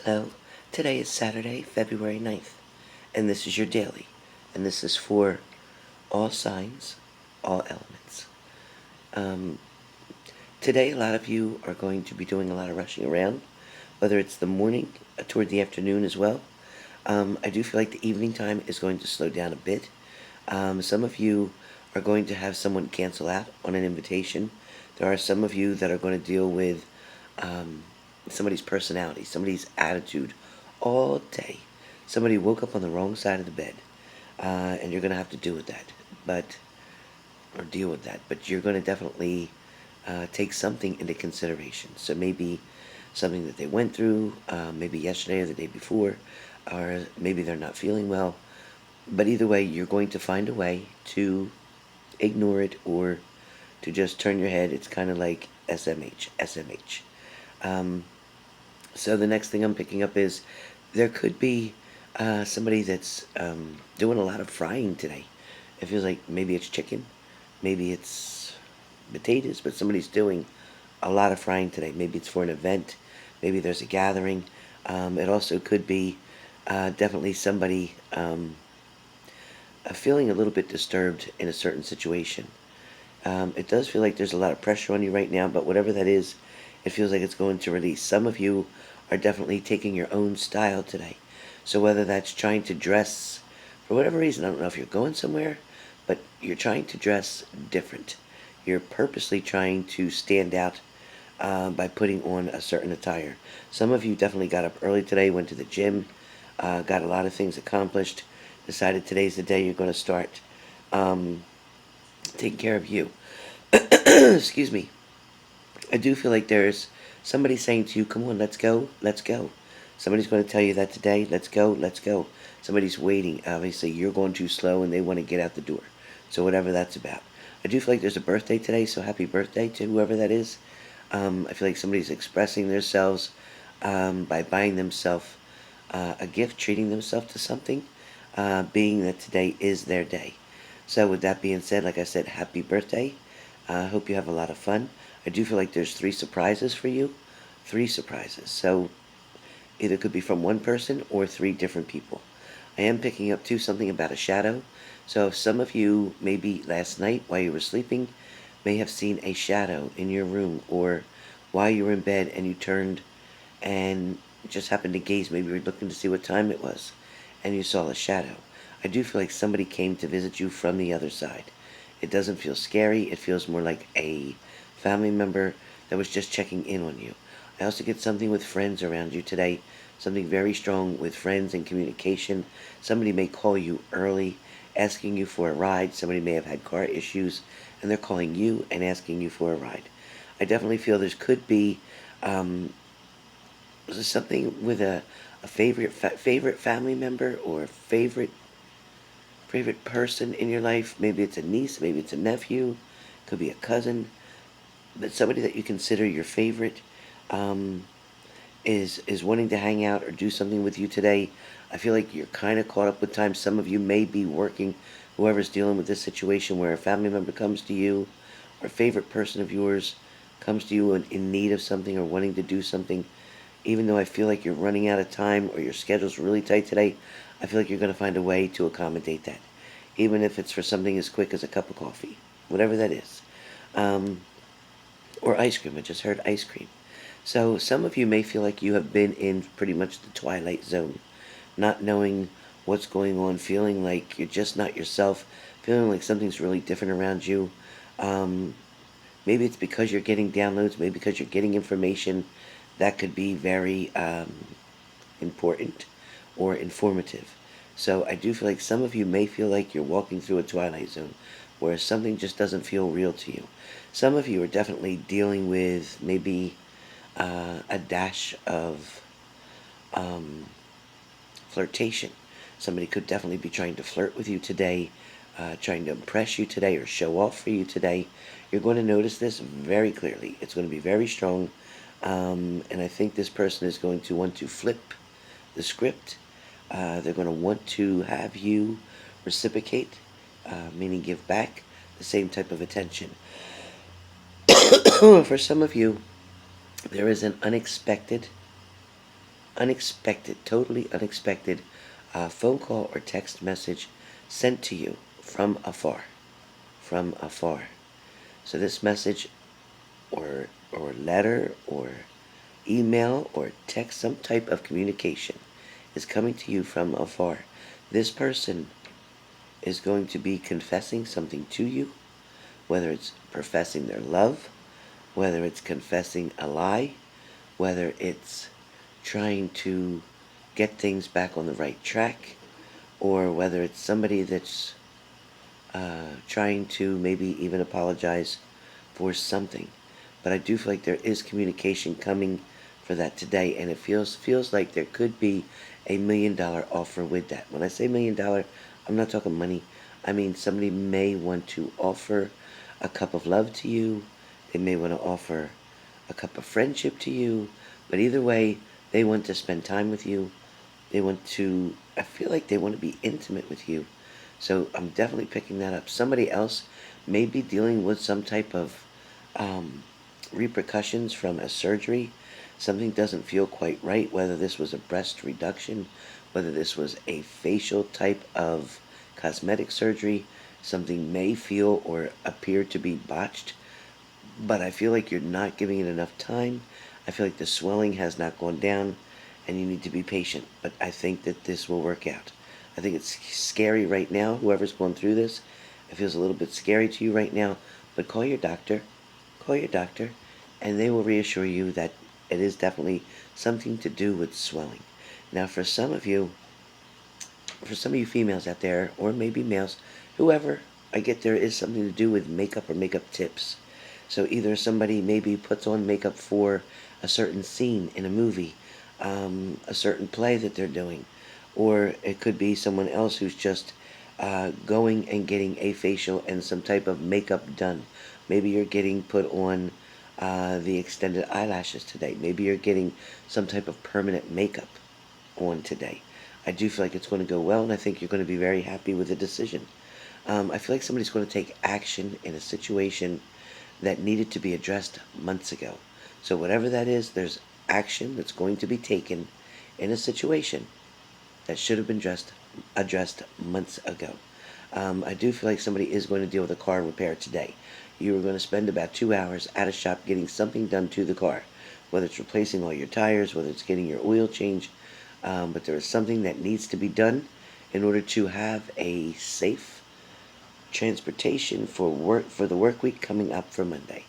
Hello, today is Saturday, February 9th, and this is your daily, and this is for all signs, all elements. Um, Today, a lot of you are going to be doing a lot of rushing around, whether it's the morning, toward the afternoon as well. I do feel like the evening time is going to slow down a bit. Some of you are going to have someone cancel out on an invitation. There are some of you that are going to deal with somebody's personality, somebody's attitude all day. Somebody woke up on the wrong side of the bed, and you're going to have to deal with that. But you're going to definitely take something into consideration. So maybe something that they went through, maybe yesterday or the day before, or maybe they're not feeling well. But either way, you're going to find a way to ignore it or to just turn your head. It's kind of like SMH. So the next thing I'm picking up is there could be somebody that's doing a lot of frying today. It feels like maybe it's chicken, maybe it's potatoes, but somebody's doing a lot of frying today. Maybe it's for an event, maybe there's a gathering. It also could be definitely somebody feeling a little bit disturbed in a certain situation. It does feel like there's a lot of pressure on you right now, but whatever that is, it feels like it's going to release. Some of you are definitely taking your own style today. So whether that's trying to dress, for whatever reason, I don't know if you're going somewhere, but you're trying to dress different. You're purposely trying to stand out by putting on a certain attire. Some of you definitely got up early today, went to the gym, got a lot of things accomplished, decided today's the day you're going to start taking care of you. Excuse me. I do feel like there's somebody saying to you, come on, let's go, let's go. Somebody's going to tell you that today, let's go, let's go. Somebody's waiting. Obviously, you're going too slow and they want to get out the door. So whatever that's about. I do feel like there's a birthday today, so happy birthday to whoever that is. I feel like somebody's expressing themselves by buying themselves a gift, treating themselves to something, being that today is their day. So with that being said, like I said, happy birthday. I hope you have a lot of fun. I do feel like there's 3 surprises for you. 3 surprises. So either could be from one person or 3 different people. I am picking up too something about a shadow. So if some of you, maybe last night while you were sleeping, may have seen a shadow in your room, or while you were in bed and you turned and just happened to gaze, maybe you were looking to see what time it was, and you saw a shadow. I do feel like somebody came to visit you from the other side. It doesn't feel scary. It feels more like a family member that was just checking in on you. I also get something with friends around you today, something very strong with friends and communication. Somebody may call you early, asking you for a ride. Somebody may have had car issues, and they're calling you and asking you for a ride. I definitely feel there could be something with a favorite family member or favorite person in your life. Maybe it's a niece, maybe it's a nephew, could be a cousin, but somebody that you consider your favorite is wanting to hang out or do something with you today. I feel like you're kind of caught up with time. Some of you may be working, whoever's dealing with this situation where a family member comes to you or a favorite person of yours comes to you in need of something or wanting to do something. Even though I feel like you're running out of time or your schedule's really tight today, I feel like you're going to find a way to accommodate that. Even if it's for something as quick as a cup of coffee, whatever that is. Or ice cream. I just heard ice cream. So some of you may feel like you have been in pretty much the twilight zone, not knowing what's going on, feeling like you're just not yourself, feeling like something's really different around you. Maybe it's because you're getting downloads, maybe because you're getting information that could be very important or informative. So I do feel like some of you may feel like you're walking through a twilight zone where something just doesn't feel real to you. Some of you are definitely dealing with maybe a dash of flirtation. Somebody could definitely be trying to flirt with you today, trying to impress you today or show off for you today. You're going to notice this very clearly. It's going to be very strong. And I think this person is going to want to flip the script. They're going to want to have you reciprocate, meaning give back the same type of attention. For some of you, there is an unexpected unexpected, totally unexpected phone call or text message sent to you from afar. From afar. So this message or letter or email or text, some type of communication is coming to you from afar. This person is going to be confessing something to you, whether it's professing their love, whether it's confessing a lie, whether it's trying to get things back on the right track, or whether it's somebody that's trying to maybe even apologize for something. But I do feel like there is communication coming for that today, and it feels like there could be $1 million offer with that. When I say $1 million, I'm not talking money. I mean somebody may want to offer a cup of love to you. They may want to offer a cup of friendship to you. But either way, they want to spend time with you. They want to, I feel like they want to be intimate with you. So I'm definitely picking that up. Somebody else may be dealing with some type of repercussions from a surgery. Something doesn't feel quite right, whether this was a breast reduction, whether this was a facial type of cosmetic surgery. Something may feel or appear to be botched, but I feel like you're not giving it enough time. I feel like the swelling has not gone down, and you need to be patient. But I think that this will work out. I think it's scary right now. Whoever's going through this, it feels a little bit scary to you right now. But call your doctor. Call your doctor, and they will reassure you that it is definitely something to do with swelling. Now, for some of you females out there, or maybe males, whoever, I get there is something to do with makeup or makeup tips. So either somebody maybe puts on makeup for a certain scene in a movie, a certain play that they're doing, or it could be someone else who's just going and getting a facial and some type of makeup done. Maybe you're getting put on the extended eyelashes today. Maybe you're getting some type of permanent makeup on today. I do feel like it's going to go well, and I think you're going to be very happy with the decision. I feel like somebody's going to take action in a situation that needed to be addressed months ago. So whatever that is, there's action that's going to be taken in a situation that should have been addressed months ago. I do feel like somebody is going to deal with a car repair today. You are going to spend about 2 hours at a shop getting something done to the car, whether it's replacing all your tires, whether it's getting your oil change, but there is something that needs to be done in order to have a safe transportation for the work week coming up for Monday.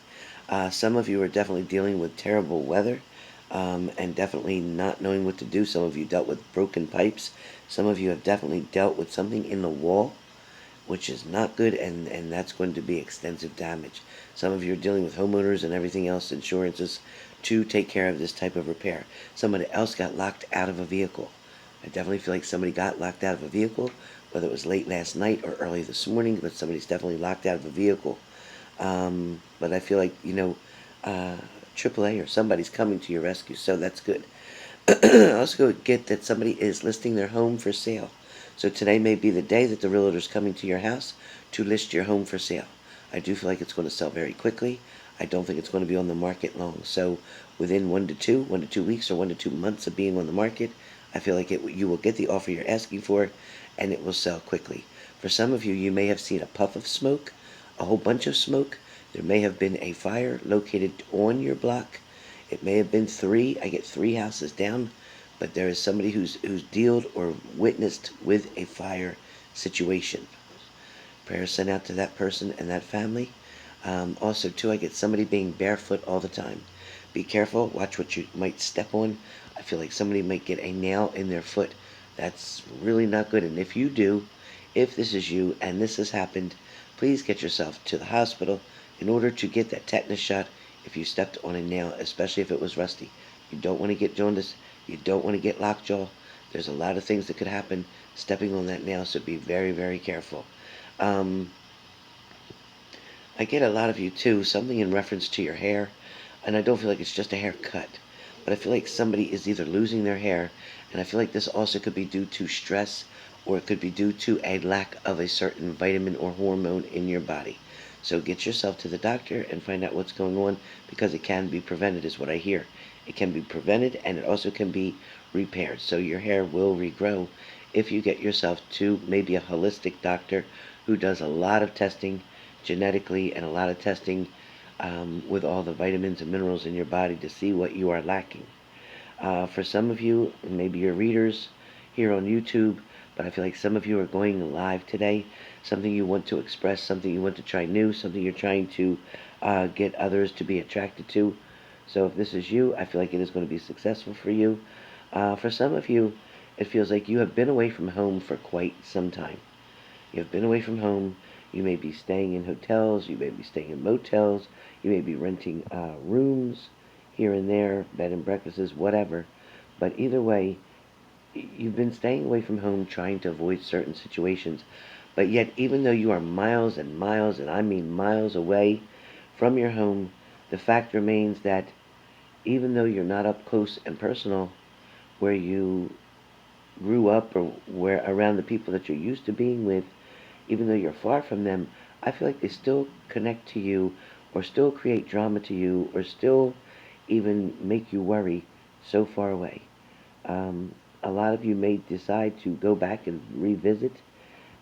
Some of you are definitely dealing with terrible weather and definitely not knowing what to do. Some of you dealt with broken pipes. Some of you have definitely dealt with something in the wall, which is not good, and that's going to be extensive damage. Some of you are dealing with homeowners and everything else, insurances, to take care of this type of repair. Somebody else got locked out of a vehicle. I definitely feel like somebody got locked out of a vehicle, whether it was late last night or early this morning, but somebody's definitely locked out of a vehicle. But I feel like, AAA or somebody's coming to your rescue, so that's good. I also get that somebody is listing their home for sale. So today may be the day that the realtor's coming to your house to list your home for sale. I do feel like it's going to sell very quickly. I don't think it's going to be on the market long. So within 1 to 2 weeks or 1 to 2 months of being on the market, I feel like you will get the offer you're asking for, and it will sell quickly. For some of you, you may have seen a puff of smoke, a whole bunch of smoke. There may have been a fire located on your block. It may have been 3. I get 3 houses down, but there is somebody who's dealt or witnessed with a fire situation. Prayers sent out to that person and that family. Also, too, I get somebody being barefoot all the time. Be careful. Watch what you might step on. I feel like somebody might get a nail in their foot. That's really not good. And if you do, if this is you and this has happened, please get yourself to the hospital in order to get that tetanus shot if you stepped on a nail, especially if it was rusty. You don't want to get jaundice. You don't want to get lockjaw. There's a lot of things that could happen stepping on that nail, so be very, very careful. I get a lot of you, too, something in reference to your hair, and I don't feel like it's just a haircut, but I feel like somebody is either losing their hair, and I feel like this also could be due to stress, or it could be due to a lack of a certain vitamin or hormone in your body. So get yourself to the doctor and find out what's going on, because it can be prevented, is what I hear. It can be prevented, and it also can be repaired. So your hair will regrow if you get yourself to maybe a holistic doctor who does a lot of testing genetically and a lot of testing with all the vitamins and minerals in your body to see what you are lacking. For some of you, maybe you're readers here on YouTube, but I feel like some of you are going live today. Something you want to express, something you want to try new, something you're trying to get others to be attracted to. So if this is you, I feel like it is going to be successful for you. For some of you, it feels like you have been away from home for quite some time. You have been away from home. You may be staying in hotels. You may be staying in motels. You may be renting rooms here and there, bed and breakfasts, whatever. But either way, you've been staying away from home trying to avoid certain situations. But yet, even though you are miles and miles, and I mean miles away from your home, the fact remains that even though you're not up close and personal where you grew up or where around the people that you're used to being with, even though you're far from them, I feel like they still connect to you or still create drama to you or still even make you worry so far away. A lot of you may decide to go back and revisit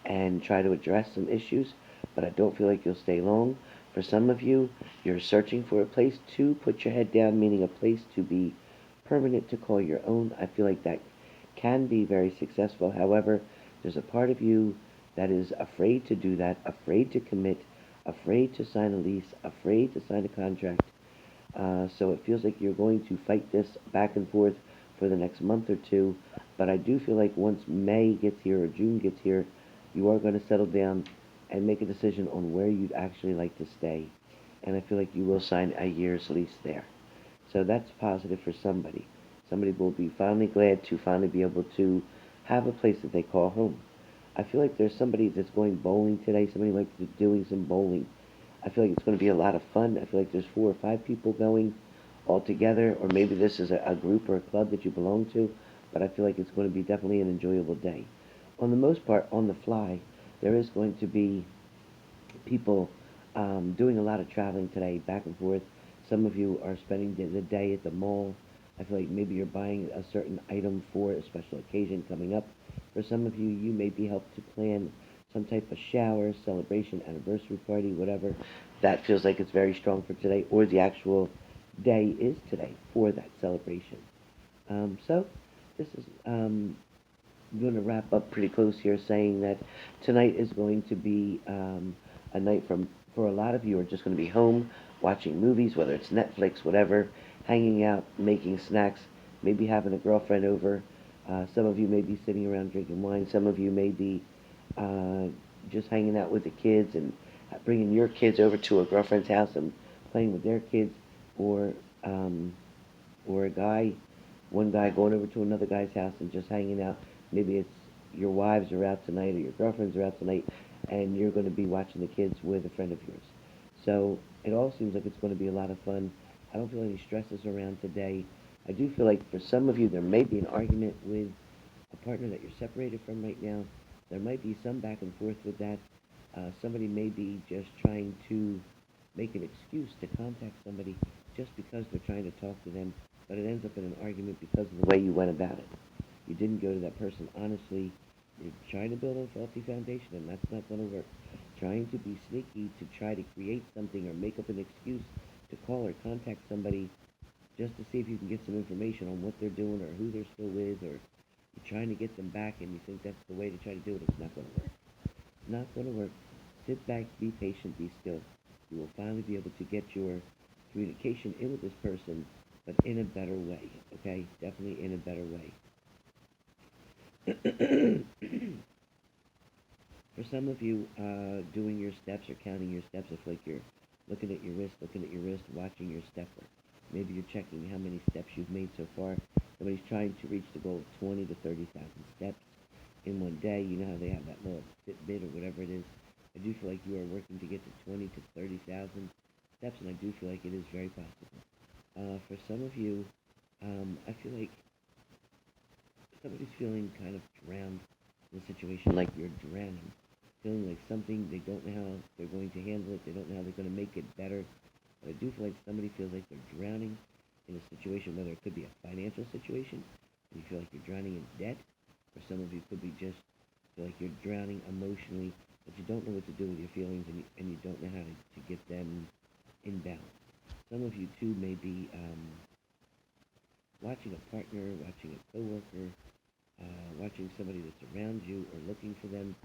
and try to address some issues, but I don't feel like you'll stay long. For some of you, you're searching for a place to put your head down, meaning a place to be permanent, to call your own. I feel like that can be very successful. However, there's a part of you that is afraid to do that, afraid to commit, afraid to sign a lease, afraid to sign a contract. So it feels like you're going to fight this back and forth for the next month or two. But I do feel like once May gets here or June gets here, you are going to settle down and make a decision on where you'd actually like to stay. And I feel like you will sign a year's lease there. So that's positive for somebody. Somebody will be finally glad to finally be able to have a place that they call home. I feel like there's somebody that's going bowling today. Somebody might be doing some bowling. I feel like it's going to be a lot of fun. I feel like there's 4 or 5 people going all together, or maybe this is a group or a club that you belong to, but I feel like it's going to be definitely an enjoyable day. On the most part, on the fly, there is going to be people doing a lot of traveling today, back and forth. Some of you are spending the day at the mall. I feel like maybe you're buying a certain item for a special occasion coming up. For some of you, you may be helped to plan some type of shower, celebration, anniversary party, whatever. That feels like it's very strong for today, or the actual day is today for that celebration. So this is going to wrap up pretty close here, saying that tonight is going to be a night for a lot of you are just going to be home watching movies, whether it's Netflix, whatever, hanging out, making snacks, maybe having a girlfriend over. Some of you may be sitting around drinking wine. Some of you may be uh, just hanging out with the kids and bringing your kids over to a girlfriend's house and playing with their kids, or um, or one guy going over to another guy's house and just hanging out. Maybe it's your wives are out tonight or your girlfriends are out tonight, and you're going to be watching the kids with a friend of yours. So it all seems like it's going to be a lot of fun. I don't feel any stresses around today. I do feel like for some of you there may be an argument with a partner that you're separated from right now. There might be some back and forth with that. Somebody may be just trying to make an excuse to contact somebody just because they're trying to talk to them, but it ends up in an argument because of the way you went about it. You didn't go to that person honestly. You're trying to build a faulty foundation, and that's not going to work. Trying to be sneaky to try to create something or make up an excuse to call or contact somebody just to see if you can get some information on what they're doing or who they're still with, or you're trying to get them back and you think that's the way to try to do it. It's not going to work. Not going to work. Sit back, be patient, be still. You will finally be able to get your communication in with this person, but in a better way, okay? Definitely in a better way. For some of you, doing your steps or counting your steps, I feel like you're looking at your wrist, watching your stepper. Maybe you're checking how many steps you've made so far. Somebody's trying to reach the goal of 20 to 30,000 steps in one day. You know how they have that little Fitbit or whatever it is. I do feel like you are working to get to 20 to 30,000 steps, and I do feel like it is very possible. For some of you, I feel like somebody's feeling kind of drowned in the situation, like you're drowning. Feeling like something, they don't know how they're going to handle it, they don't know how they're going to make it better. But I do feel like somebody feels like they're drowning in a situation, whether it could be a financial situation, it You feel like you're drowning in debt, or some of you could be just feel like you're drowning emotionally, but you don't know what to do with your feelings, and you don't know how to get them in balance. Some of you too may be watching a partner, watching a coworker, watching somebody that's around you, or looking for them.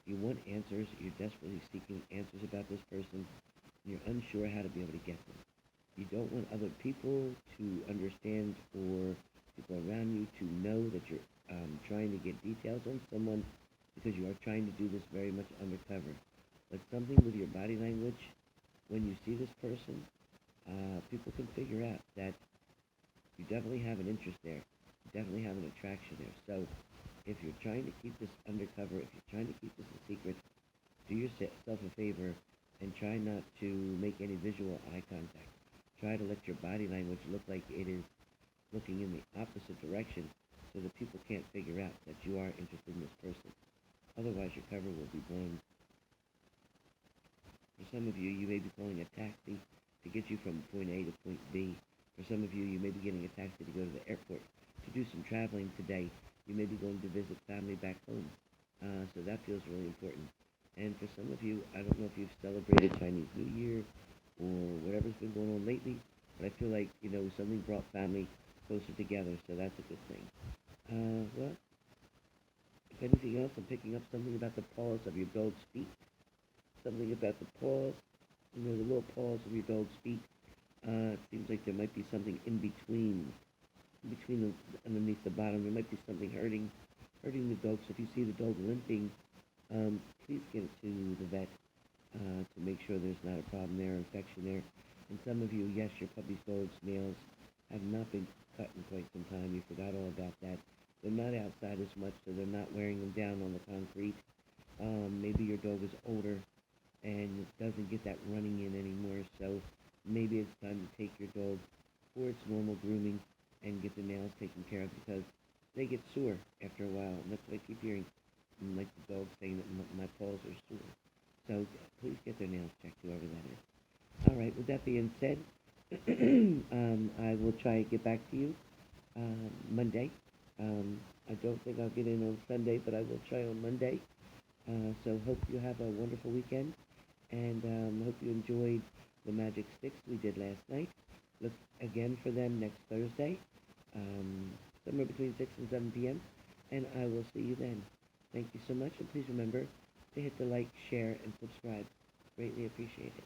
You want answers. You're desperately seeking answers about this person. And you're unsure how to be able to get them. You don't want other people to understand, or people around you to know that you're trying to get details on someone, because you are trying to do this very much undercover. But something with your body language, when you see this person, people can figure out that you definitely have an interest there. You definitely have an attraction there. So if you're trying to keep this undercover, if you're trying to keep this a secret, do yourself a favor and try not to make any visual eye contact. Try to let your body language look like it is looking in the opposite direction, so that people can't figure out that you are interested in this person. Otherwise, your cover will be blown. For some of you, you may be calling a taxi to get you from point A to point B. For some of you, you may be getting a taxi to go to the airport to do some traveling today. You may be going to visit family back home. So that feels really important. And for some of you, I don't know if you've celebrated Chinese New Year or whatever's been going on lately, but I feel like, something brought family closer together, so that's a good thing. Well, if anything else, I'm picking up something about the paws of your dog's feet. Something about the paws, the little paws of your dog's feet. It seems like there might be something in between underneath the bottom. There might be something hurting the dog. So if you see the dog limping, please get it to the vet to make sure there's not a problem there, infection there. And some of you, yes, your puppy's dog's nails have not been cut in quite some time. You forgot all about that. They're not outside as much, so they're not wearing them down on the concrete. Maybe your dog is older and doesn't get that running in anymore, so maybe it's time to take your dog for its normal grooming and get the nails taken care of, because they get sore after a while, and that's what I keep hearing, like the dog saying that my paws are sore. So please get their nails checked, whoever that is. All right, with that being said, I will try to get back to you Monday. I don't think I'll get in on Sunday, but I will try on Monday. So hope you have a wonderful weekend, and hope you enjoyed the magic sticks we did last night. Look again for them next Thursday, somewhere between 6 and 7 p.m., and I will see you then. Thank you so much, and please remember to hit the like, share, and subscribe. Greatly appreciate it.